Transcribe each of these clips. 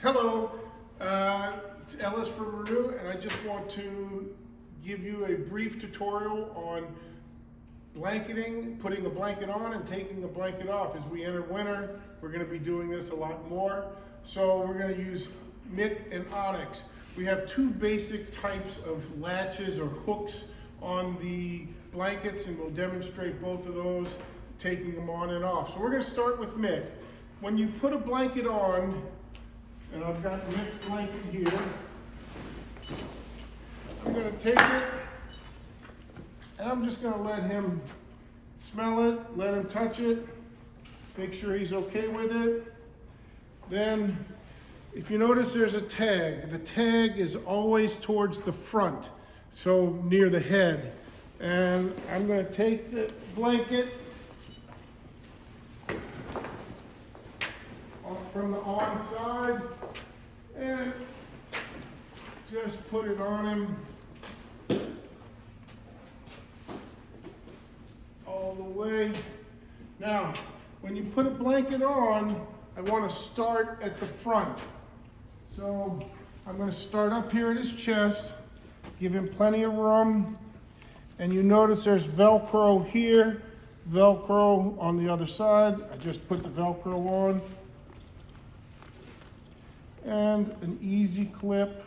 Hello, it's Ellis from Renew, and I just want to give you a brief tutorial on blanketing, putting a blanket on and taking a blanket off. As we enter winter, we're going to be doing this a lot more. So we're going to use Mick and Onyx. We have two basic types of latches or hooks on the blankets, and we'll demonstrate both of those, taking them on and off. So we're going to start with Mick. When you put a blanket on, and I've got Mick's blanket here, I'm going to take it and I'm just going to let him smell it, let him touch it, make sure he's okay with it. Then, if you notice, there's a tag. The tag is always towards the front, so near the head. And I'm going to take the blanket from the on side and just put it on him all the way. Now, when you put a blanket on, I want to start at the front. So I'm going to start up here at his chest, give him plenty of room, and you notice there's Velcro here, Velcro on the other side. I just put the Velcro on. And an easy clip.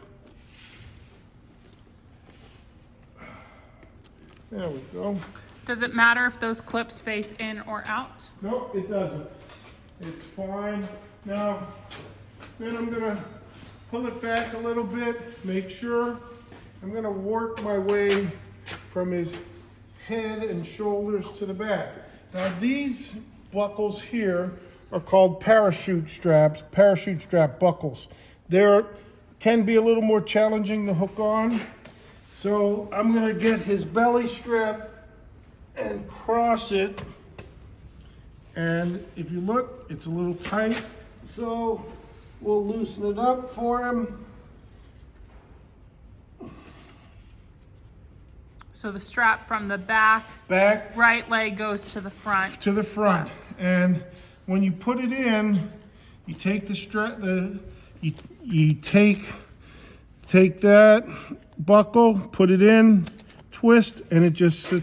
There we go. Does it matter if those clips face in or out? Nope, it doesn't. It's fine. Now, then I'm gonna pull it back a little bit, make sure. I'm gonna work my way from his head and shoulders to the back. Now these buckles here are called parachute straps, parachute strap buckles. They can be a little more challenging to hook on. So I'm gonna get his belly strap and cross it. And if you look, it's a little tight. So we'll loosen it up for him. So the strap from the back, right leg goes to the front. To the front. And when you put it in, you take the strap, you take that buckle, put it in, twist, and it just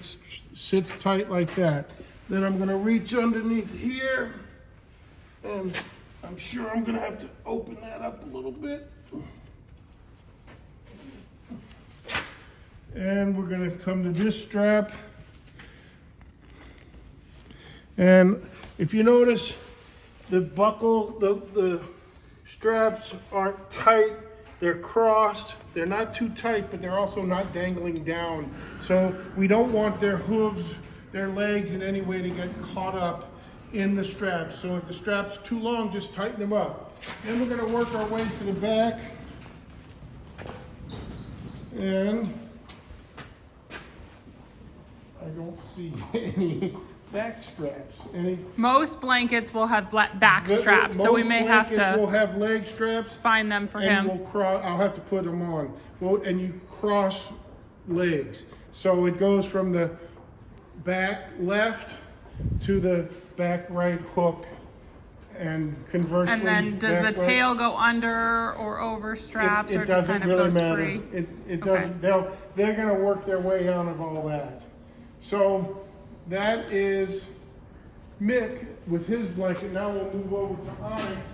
sits tight like that. Then I'm gonna reach underneath here, and I'm sure I'm gonna have to open that up a little bit. And we're gonna come to this strap. And if you notice, the buckle, the straps aren't tight, they're crossed. They're not too tight, but they're also not dangling down. So we don't want their hooves, their legs in any way to get caught up in the straps. So if the strap's too long, just tighten them up. Then we're gonna work our way to the back. And I don't see any back straps. Most blankets will have back straps, so we may have to will have leg straps. Find them for and him. I'll have to put them on. Well, and you cross legs. So it goes from the back left to the back right hook, and conversely. And then does the tail go under or over straps, or just kind of really goes matter. free? It doesn't. They're going to work their way out of all that. So that is Mick with his blanket. Now we'll move over to Onyx.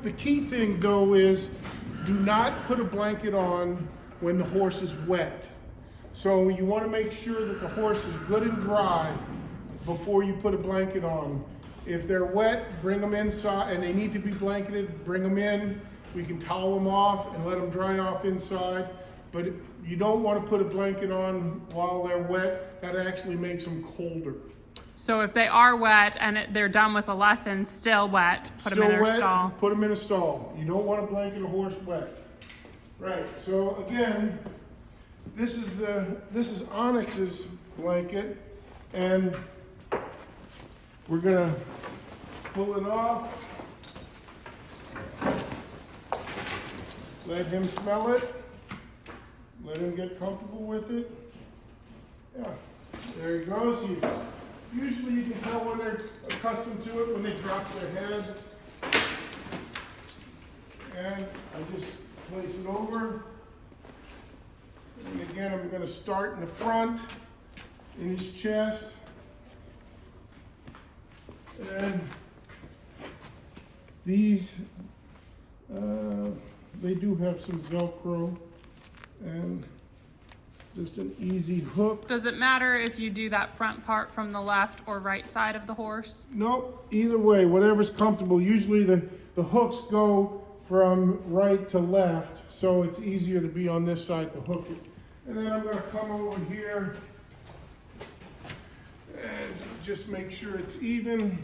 The key thing though is, do not put a blanket on when the horse is wet. So you want to make sure that the horse is good and dry before you put a blanket on. If they're wet, bring them inside, and they need to be blanketed, bring them in. We can towel them off and let them dry off inside. But you don't want to put a blanket on while they're wet. That actually makes them colder. So if they are wet and they're done with a lesson, still wet, put them in a stall. Put them in a stall. You don't want to blanket a horse wet. Right. So again, this is Onyx's blanket, and we're gonna pull it off. Let him smell it. Let him get comfortable with it. Yeah, there he goes. Usually you can tell when they're accustomed to it when they drop their head. and I just place it over. And again, I'm going to start in the front, in his chest. And these, they do have some Velcro and just an easy hook. Does it matter if you do that front part from the left or right side of the horse? Nope, either way, whatever's comfortable. Usually the hooks go from right to left, so it's easier to be on this side to hook it. And then I'm going to come over here and just make sure it's even.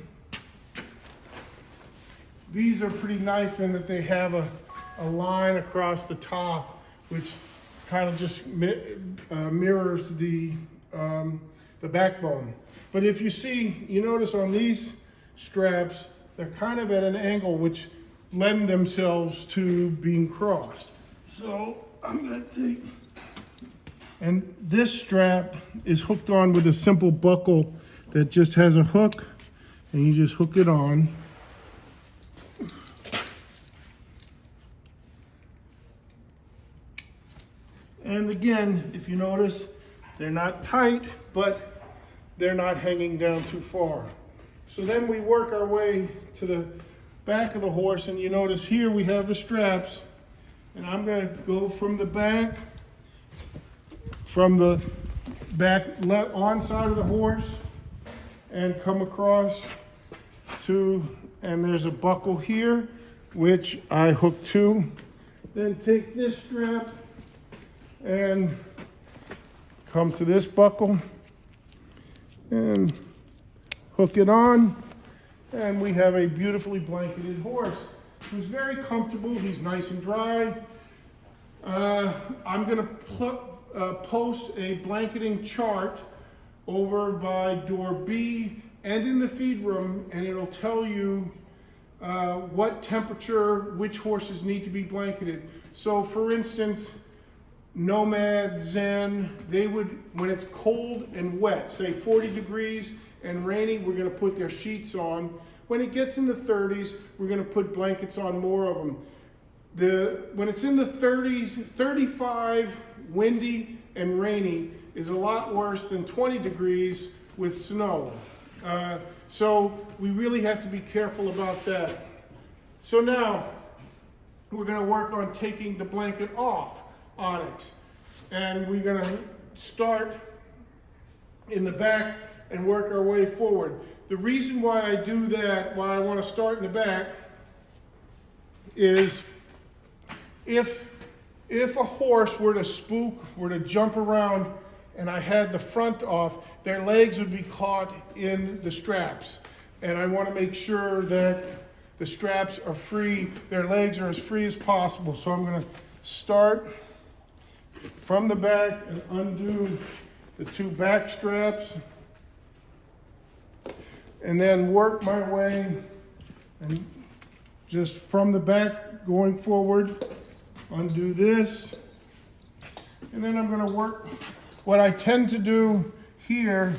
These are pretty nice in that they have a line across the top, which kind of just mirrors the backbone. But if you see, you notice on these straps, they're kind of at an angle which lend themselves to being crossed. So I'm going to take, and this strap is hooked on with a simple buckle that just has a hook, and you just hook it on. And again, if you notice, they're not tight, but they're not hanging down too far. So then we work our way to the back of the horse, and you notice here we have the straps, and I'm going to go from the back left on side of the horse and come across to, and there's a buckle here, which I hook to. Then take this strap and come to this buckle and hook it on, and we have a beautifully blanketed horse who's very comfortable. He's nice and dry. I'm going to post a blanketing chart over by door B and in the feed room, and it'll tell you what temperature which horses need to be blanketed. So for instance, Nomad, Zen, they would, when it's cold and wet, say 40 degrees and rainy, we're going to put their sheets on. When it gets in the 30s, we're going to put blankets on more of them. When it's in the 30s, 35, windy and rainy is a lot worse than 20 degrees with snow. So we really have to be careful about that. So now we're going to work on taking the blanket off Onyx, and we're going to start in the back and work our way forward. The reason why I do that, why I want to start in the back, is if a horse were to spook, were to jump around, and I had the front off, their legs would be caught in the straps, and I want to make sure that the straps are free, their legs are as free as possible. So I'm going to start from the back and undo the two back straps, and then work my way, and just from the back going forward, undo this, and then I'm going to work. What I tend to do here,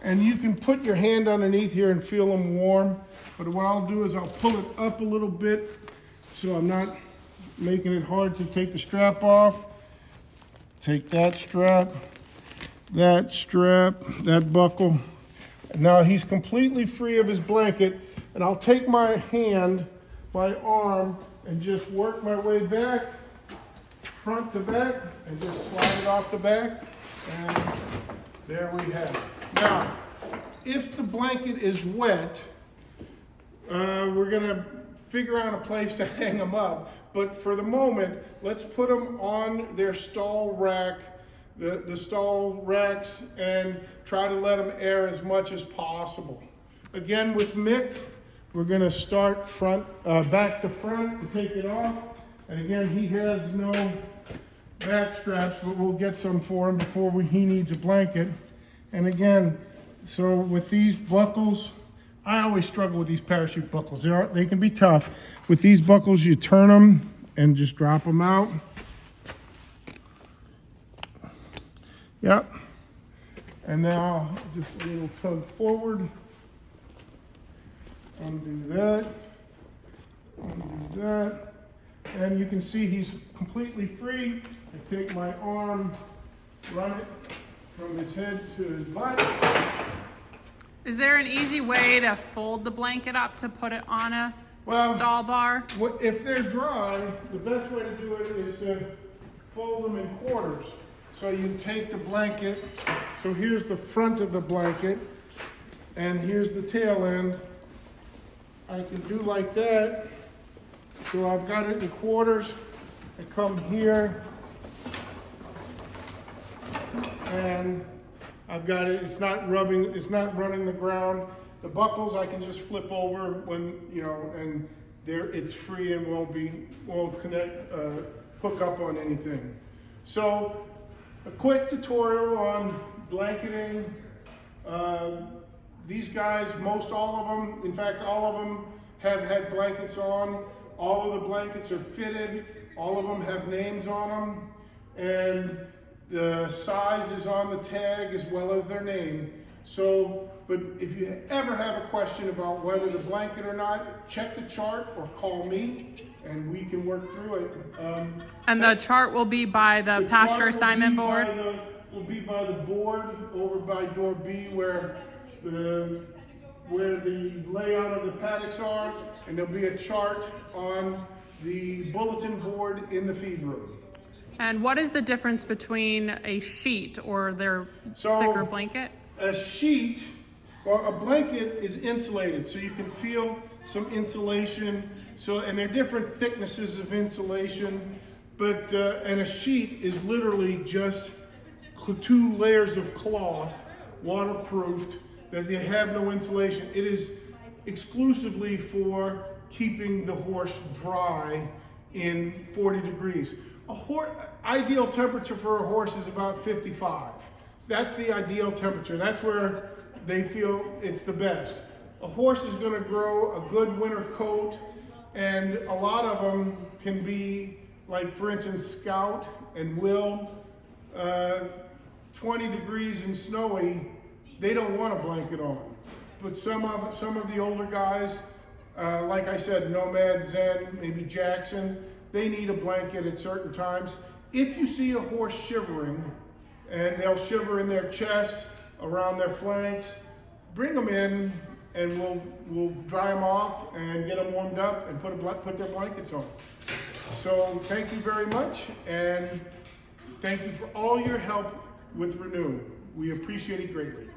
and you can put your hand underneath here and feel them warm, but what I'll do is I'll pull it up a little bit so I'm not making it hard to take the strap off. Take that strap, that buckle. Now he's completely free of his blanket, and I'll take my hand, my arm, and just work my way back, front to back, and just slide it off the back, and there we have it. Now, if the blanket is wet, we're gonna figure out a place to hang them up. But for the moment, let's put them on their stall rack, the stall racks, and try to let them air as much as possible. Again, with Mick, we're going to start back to front to take it off. And again, he has no back straps, but we'll get some for him before he needs a blanket. And again, so with these buckles, I always struggle with these parachute buckles. They can be tough. With these buckles, you turn them and just drop them out. Yep. And now just a little tug forward. Undo that. Undo that. and you can see he's completely free. I take my arm, run it from his head to his butt. Is there an easy way to fold the blanket up to put it on a stall bar? If they're dry, the best way to do it is to fold them in quarters. So you take the blanket, so here's the front of the blanket, and here's the tail end. I can do like that. So I've got it in quarters. I come here, and I've got it, it's not running the ground. The buckles I can just flip over when, you know, and there it's free and won't connect, hook up on anything. So a quick tutorial on blanketing. These guys, all of them, in fact, all of them have had blankets on. All of the blankets are fitted. All of them have names on them. And the size is on the tag as well as their name. So, but if you ever have a question about whether to blanket or not, check the chart or call me and we can work through it. And the chart will be by the pasture assignment board? Will be by the board over by door B where the layout of the paddocks are, and there'll be a chart on the bulletin board in the feed room. And what is the difference between a sheet or their thicker blanket? A sheet, or a blanket, is insulated, so you can feel some insulation. So, and there are different thicknesses of insulation, but and a sheet is literally just 2 layers of cloth, waterproofed, that they have no insulation. It is exclusively for keeping the horse dry in 40 degrees. Ideal temperature for a horse is about 55. So that's the ideal temperature. That's where they feel it's the best. A horse is going to grow a good winter coat, and a lot of them can be, like for instance, Scout and Will, 20 degrees and snowy, they don't want a blanket on. But some of the older guys, like I said, Nomad, Zen, maybe Jackson, they need a blanket at certain times. If you see a horse shivering, and they'll shiver in their chest, around their flanks, bring them in and we'll dry them off and get them warmed up and put their blankets on. So thank you very much, and thank you for all your help with Renew. We appreciate it greatly.